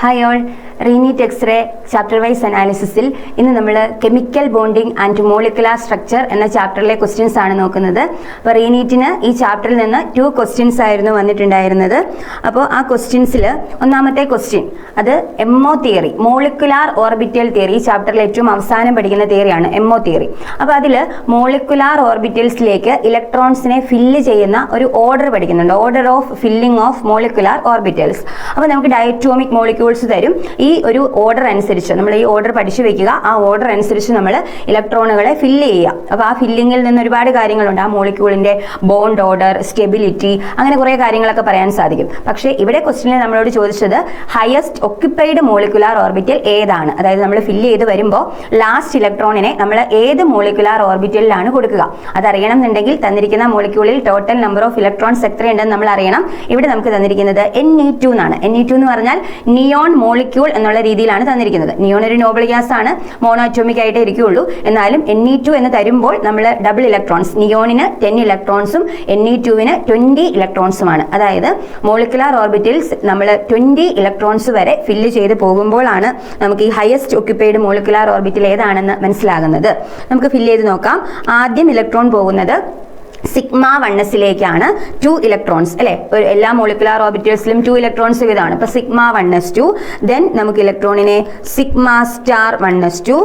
Hi all, റീനീറ്റ് X ray chapter wise അനാലിസിസിൽ ഇന്ന് നമ്മൾ chemical bonding and molecular structure എന്ന ചാപ്റ്ററിലെ ക്വസ്റ്റ്യൻസ് ആണ് നോക്കുന്നത്. അപ്പോൾ റീനീറ്റിന് ഈ ചാപ്റ്ററിൽ നിന്ന് 2 ക്വസ്റ്റ്യൻസ് ആയിരുന്നു വന്നിട്ടുണ്ടായിരുന്നത്. അപ്പോൾ ആ ക്വസ്റ്റ്യൻസിൽ ഒന്നാമത്തെ ക്വസ്റ്റ്യൻ അത് MO theory, molecular orbital theory, ഈ ചാപ്റ്ററിൽ ഏറ്റവും അവസാനം പഠിക്കുന്ന തിയറിയാണ് എംഒ തിയറി. അപ്പോൾ അതിൽ മോളിക്കുലാർ ഓർബിറ്റൽസിലേക്ക് ഇലക്ട്രോൺസിനെ ഫില്ല് ചെയ്യുന്ന ഒരു ഓർഡർ പഠിക്കുന്നുണ്ട്, order of filling of molecular orbitals. അപ്പോൾ നമുക്ക് ഡയറ്റോമിക് മോളിക്യൂൾ തരും. ഈ ഒരു ഓർഡർ അനുസരിച്ച് നമ്മൾ ഈ ഓർഡർ പഠിച്ചു വെക്കുക. ആ ഓർഡർ അനുസരിച്ച് നമ്മൾ ഇലക്ട്രോണുകളെ ഫില്ല് ചെയ്യുക. അപ്പോൾ ആ ഫില്ലിങ്ങിൽ നിന്ന് ഒരുപാട് കാര്യങ്ങളുണ്ട്. ആ മോളിക്യൂളിന്റെ ബോണ്ട് ഓർഡർ, സ്റ്റെബിലിറ്റി, അങ്ങനെ കുറേ കാര്യങ്ങളൊക്കെ പറയാൻ സാധിക്കും. പക്ഷേ ഇവിടെ ക്വസ്റ്റ്യനിൽ നമ്മളോട് ചോദിച്ചത് ഹയസ്റ്റ് ഒക്യുപ്പൈഡ് മോളിക്കുലാർ ഓർബിറ്റൽ ഏതാണ്, അതായത് നമ്മൾ ഫില്ല് ചെയ്ത് വരുമ്പോൾ ലാസ്റ്റ് ഇലക്ട്രോണിനെ നമ്മൾ ഏത് മോളിക്കുലാർ ഓർബിറ്റലിലാണ് കൊടുക്കുക. അതറിയണം എന്നുണ്ടെങ്കിൽ തന്നിരിക്കുന്ന മോളിക്യൂളിൽ ടോട്ടൽ നമ്പർ ഓഫ് ഇലക്ട്രോൺസ് എത്രയുണ്ടെന്ന് നമ്മൾ അറിയണം. ഇവിടെ നമുക്ക് തന്നിരിക്കുന്നത് Ne2 എന്നാണ്. Ne2 എന്ന് പറഞ്ഞാൽ നിയോൺ മോളിക്യൂൾ എന്നുള്ള രീതിയിലാണ് തന്നിരിക്കുന്നത്. നിയോൺ ഒരു നോബിൾ ഗ്യാസ് ആണ്, മോണോ അറ്റോമിക് ആയിട്ടേ ഇരിക്കുകയുള്ളൂ. എന്നാലും Ne2 എന്ന് തരുമ്പോൾ നമ്മൾ ഡബിൾ ഇലക്ട്രോൺസ്, നിയോണിന് 10 ഇലക്ട്രോൺസും Ne2വിന് 20 ഇലക്ട്രോൺസുമാണ്. അതായത് മോളിക്കുലാർ ഓർബിറ്റൽസ് നമ്മൾ 20 ഇലക്ട്രോൺസ് വരെ ഫില്ല് ചെയ്ത് പോകുമ്പോഴാണ് നമുക്ക് ഈ ഹയസ്റ്റ് ഒക്യുപ്പൈഡ് മോളിക്കുലാർ ഓർബിറ്റൽ ഏതാണെന്ന് മനസ്സിലാകുന്നത്. നമുക്ക് ഫില്ല് ചെയ്ത് നോക്കാം. ആദ്യം ഇലക്ട്രോൺ പോകുന്നത് സിഗ്മ 1sലേക്കാണ്. 2 ഇലക്ട്രോൺസ് അല്ലെ, എല്ലാ മോളിക്കുലാർ ഓർബിറ്റൽസിലും 2 ഇലക്ട്രോൺസ് വീതമാണ്. ഇപ്പൊ സിഗ്മ 1s2, ദെൻ നമുക്ക് ഇലക്ട്രോണിനെ sigma star 1s2,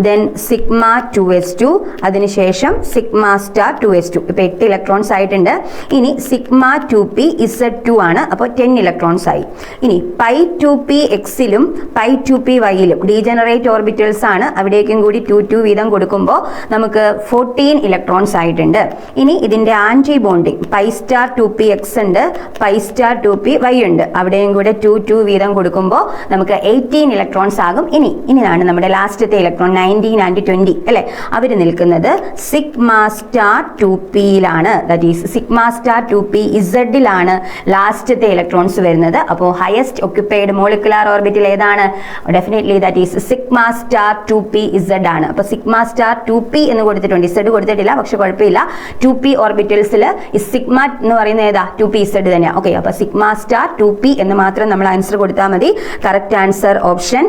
then sigma 2s2, അതിനുശേഷം സിഗ്മ സ്റ്റാർ 2s2. ഇപ്പൊ 8 ഇലക്ട്രോൺസ് ആയിട്ടുണ്ട്. ഇനി സിഗ്മ 2p z2 ആണ്, അപ്പോൾ 10 ഇലക്ട്രോൺസ് ആയി. ഇനി പൈ 2p xലും പൈ 2p yലും ഡീജനറേറ്റ് ഓർബിറ്റൽസ് ആണ്. അവിടേക്കും കൂടി 2 വീതം കൊടുക്കുമ്പോൾ നമുക്ക് 14 ഇലക്ട്രോൺസ് ആയിട്ടുണ്ട്. ഇനി ഇതിന്റെ anti bonding pi star 2p x ഉണ്ട്, പൈ സ്റ്റാർ 2p y ഉണ്ട്. അവിടെയും കൂടെ 2 വീതം കൊടുക്കുമ്പോൾ നമുക്ക് 18 ഇലക്ട്രോൺസ് ആകും. ഇനിയാണ് നമ്മുടെ ലാസ്റ്റത്തെ ഇലക്ട്രോൺ 19 ആൻഡ് 20 അല്ലെ, അവർ നിൽക്കുന്നത് സിഗ്മ സ്റ്റാർ 2pയിലാണ്. That is sigma star 2p ഇസഡിലാണ് ലാസ്റ്റത്തെ ഇലക്ട്രോൺസ് വരുന്നത്. അപ്പോൾ ഹയസ്റ്റ് ഒക്യുപ്പൈഡ് മോളിക്കുലാർ ഓർബിറ്റൽ ഏതാണ്? Definitely that is sigma star 2p Z ആണ്. അപ്പോൾ സിഗ്മ സ്റ്റാർ 2p എന്ന് കൊടുത്തിട്ടുണ്ട്, ഇസഡ് കൊടുത്തിട്ടില്ല, പക്ഷെ കുഴപ്പമില്ല. 2p ഓർബിറ്റൽസിൽ ഈ സിഗ്മ എന്ന് പറയുന്നത് ഏതാ? 2p z തന്നെയാണ്. ഓക്കെ, അപ്പൊ സിഗ്മ സ്റ്റാർ 2p എന്ന് മാത്രം നമ്മൾ ആൻസർ കൊടുത്താൽ മതി. കറക്റ്റ് ആൻസർ ഓപ്ഷൻ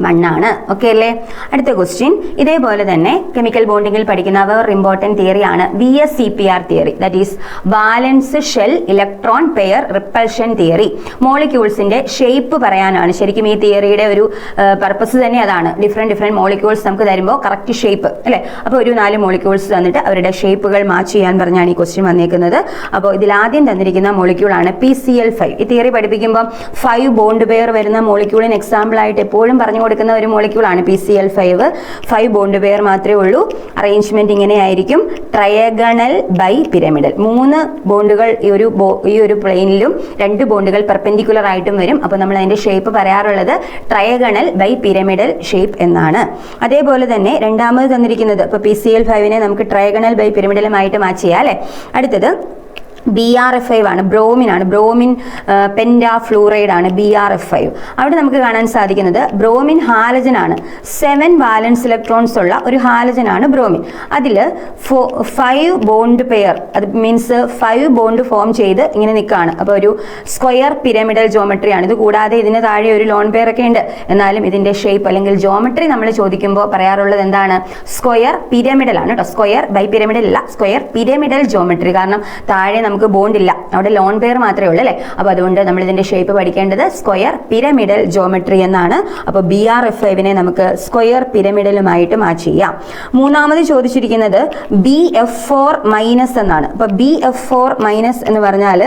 1 ആണ്. ഓക്കെ അല്ലേ? അടുത്ത ക്വസ്റ്റ്യൻ ഇതേപോലെ തന്നെ കെമിക്കൽ ബോണ്ടിങ്ങിൽ പഠിക്കുന്ന വേറെ ഇമ്പോർട്ടൻറ്റ് തിയറിയാണ് VSEPR theory, that is valence shell electron pair repulsion theory. മോളിക്യൂൾസിന്റെ ഷേപ്പ് പറയാനാണ് ശരിക്കും ഈ തിയറിയുടെ ഒരു പർപ്പസ് തന്നെ അതാണ്. ഡിഫറെൻറ്റ് മോളിക്യൂൾസ് നമുക്ക് തരുമ്പോൾ കറക്റ്റ് ഷേപ്പ് അല്ലേ. അപ്പോൾ ഒരു 4 മോളിക്യൂൾസ് തന്നിട്ട് അവരുടെ ഷേപ്പുകൾ മാച്ച് ചെയ്യാൻ പറഞ്ഞാണ് ഈ ക്വസ്റ്റ്യൻ വന്നേക്കുന്നത്. അപ്പോൾ ഇതിൽ ആദ്യം തന്നിരിക്കുന്ന മോളിക്യൂളാണ് PCl5. ഈ തിയറി പഠിപ്പിക്കുമ്പോൾ 5 ബോണ്ട് പെയർ വരുന്ന മോളിക്യൂളിന് എക്സാമ്പിൾ ആയിട്ട് എപ്പോഴും പറഞ്ഞു കൊടുക്കുന്ന ഒരു മോളിക്യൂളാണ് PCl5. 5 ബോണ്ട് പെയർ മാത്രമേ ഉള്ളൂ. അറേഞ്ച്മെന്റ് ഇങ്ങനെയായിരിക്കും, ട്രയഗണൽ ബൈ പിരമിഡൽ. 3 ബോണ്ടുകൾ ഈ ഒരു പ്ലെയിനിലും 2 ബോണ്ടുകൾ പെർപെൻഡിക്കുലർ ആയിട്ടും വരും. അപ്പോൾ നമ്മൾ അതിന്റെ ഷേപ്പ് പറയാറുള്ളത് ട്രയഗണൽ ബൈ പിരമിഡൽ ഷേപ്പ് എന്നാണ്. അതേപോലെ തന്നെ രണ്ടാമത് തന്നിരിക്കുന്നത് ഇപ്പോൾ PCl5നെ നമുക്ക് ട്രയഗണൽ ബൈ പിരമിഡലുമായിട്ട് മാച്ച് ചെയ്യാം അല്ലെ. അടുത്തത് BrF5 ആണ്, ബ്രോമിൻ പെൻറ്റാഫ്ലൂറൈഡ് ആണ് BrF5. അവിടെ നമുക്ക് കാണാൻ സാധിക്കുന്നത് ബ്രോമിൻ ഹാലജൻ ആണ്. 7 വാലൻസ് ഇലക്ട്രോൺസ് ഉള്ള ഒരു ഹാലജൻ ആണ് ബ്രോമിൻ. അതിൽ 5 ബോണ്ട് പെയർ, അത് മീൻസ് 5 ബോണ്ട് ഫോം ചെയ്ത് ഇങ്ങനെ നിൽക്കുകയാണ്. അപ്പോൾ ഒരു സ്ക്വയർ പിരമിഡൽ ജോമെട്രി ആണ്. ഇത് കൂടാതെ ഇതിന് താഴെ ഒരു ലോൺ പെയർ ഒക്കെ ഉണ്ട്. എന്നാലും ഇതിന്റെ ഷേപ്പ് അല്ലെങ്കിൽ ജോമെട്രി നമ്മൾ ചോദിക്കുമ്പോൾ പറയാറുള്ളത് എന്താണ്? സ്ക്വയർ പിരമിഡൽ ആണ് കേട്ടോ. സ്ക്വയർ ബൈ പിരമിഡൽ അല്ല, സ്ക്വയർ പിരമിഡൽ ജോമെട്രി. കാരണം താഴെ നമുക്ക് ബോണ്ട് ഇല്ല, അവിടെ ലോൺ പെയർ മാത്രമേ ഉള്ളൂ അല്ലേ. അപ്പോൾ അതുകൊണ്ട് നമ്മൾ ഇതിന്റെ ഷേപ്പ് പഠിക്കേണ്ടത് സ്ക്വയർ പിരമിഡൽ ജോമെട്രി എന്നാണ്. അപ്പോൾ BrF5നെ നമുക്ക് സ്ക്വയർ പിരമിഡലുമായിട്ട് മാച്ച് ചെയ്യാം. മൂന്നാമത് ചോദിച്ചിരിക്കുന്നത് BF4 മൈനസ് എന്നാണ്. അപ്പോൾ BF4 മൈനസ് എന്ന് പറഞ്ഞാൽ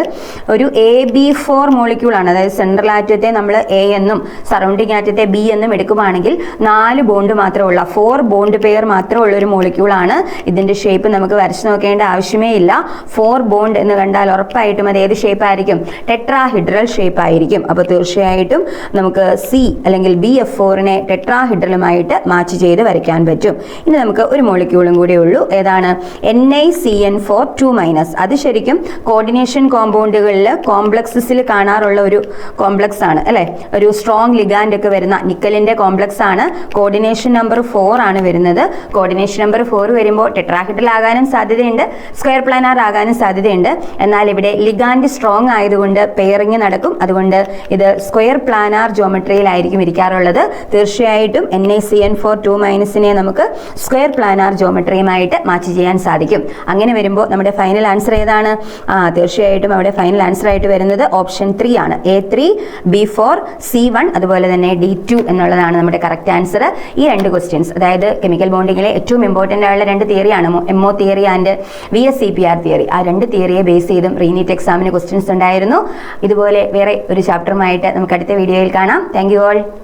ഒരു AB4 മോളിക്യൂൾ ആണ്. അതായത് സെൻട്രൽ ആറ്റത്തെ നമ്മൾ A എന്നും സറൗണ്ടിങ് ആറ്റത്തെ B എന്നും എടുക്കുകയാണെങ്കിൽ 4 ബോണ്ട് മാത്രമുള്ള 4 ബോണ്ട് പെയർ മാത്രമുള്ള ഒരു മോളിക്യൂൾ ആണ്. ഇതിന്റെ ഷേപ്പ് നമുക്ക് വരച്ചു നോക്കേണ്ട ആവശ്യമേ ഇല്ല. 4 ബോണ്ട് എന്ന് കണ്ടാൽ ഉറപ്പായിട്ടും അത് ഏത് ഷേപ്പ് ആയിരിക്കും? ടെട്രാഹിഡ്രൽ ഷേപ്പ് ആയിരിക്കും. അപ്പോൾ തീർച്ചയായിട്ടും നമുക്ക് C അല്ലെങ്കിൽ BF4നെ ടെട്രാഹിഡ്രലുമായിട്ട് മാച്ച് ചെയ്ത് വരയ്ക്കാൻ പറ്റും. ഇനി നമുക്ക് ഒരു മോളിക്യൂളും കൂടെ ഉള്ളൂ. ഏതാണ്? NiCN4 2-. അത് ശരിക്കും കോർഡിനേഷൻ കോമ്പൗണ്ടുകളിൽ കോംപ്ലക്സസിൽ കാണാറുള്ള ഒരു കോംപ്ലക്സ് ആണ് അല്ലെ. ഒരു സ്ട്രോങ് ലിഗാൻഡ് ഒക്കെ വരുന്ന നിക്കലിന്റെ കോംപ്ലക്സ് ആണ്. കോർഡിനേഷൻ നമ്പർ 4 ആണ് വരുന്നത്. കോർഡിനേഷൻ നമ്പർ 4 വരുമ്പോൾ ടെട്രാഹിഡ്രൽ ആകാനും സാധ്യതയുണ്ട്, സ്ക്വയർ പ്ലാനാർ ആകാനും സാധ്യതയുണ്ട്. എന്നാൽ ഇവിടെ ലിഗാൻഡ് സ്ട്രോങ് ആയതുകൊണ്ട് പെയറിംഗ് നടക്കും. അതുകൊണ്ട് ഇത് സ്ക്വയർ പ്ലാനാർ ജോമെട്രിയിലായിരിക്കും ഇരിക്കാറുള്ളത്. തീർച്ചയായിട്ടും NaCN4 നമുക്ക് സ്ക്വയർ പ്ലാനാർ ജോമെട്രിയുമായിട്ട് മാച്ച് ചെയ്യാൻ സാധിക്കും. അങ്ങനെ വരുമ്പോൾ നമ്മുടെ ഫൈനൽ ആൻസർ ഏതാണ്? തീർച്ചയായിട്ടും അവിടെ ഫൈനൽ ആൻസർ ആയിട്ട് വരുന്നത് ഓപ്ഷൻ 3 ആണ്. A3, B4, C1 അതുപോലെ തന്നെ D2 എന്നുള്ളതാണ് നമ്മുടെ കറക്റ്റ് ആൻസർ. ഈ 2 ക്വസ്റ്റ്യൻസ്, അതായത് കെമിക്കൽ ബോണ്ടിങ്ങിലെ ഏറ്റവും ഇമ്പോർട്ടൻ്റ് ആയുള്ള 2 തിയറിയാണ് MO theory and VSCPR theory. ആ 2 തിയറിയെ ബേസ് ചെയ്തും റീനീറ്റ് എക്സാമിന് ക്വസ്റ്റ്യൻസ് ഉണ്ടായിരുന്നു. ഇതുപോലെ വേറെ ഒരു ചാപ്റ്ററുമായിട്ട് നമുക്ക് അടുത്ത വീഡിയോയിൽ കാണാം. Thank you all.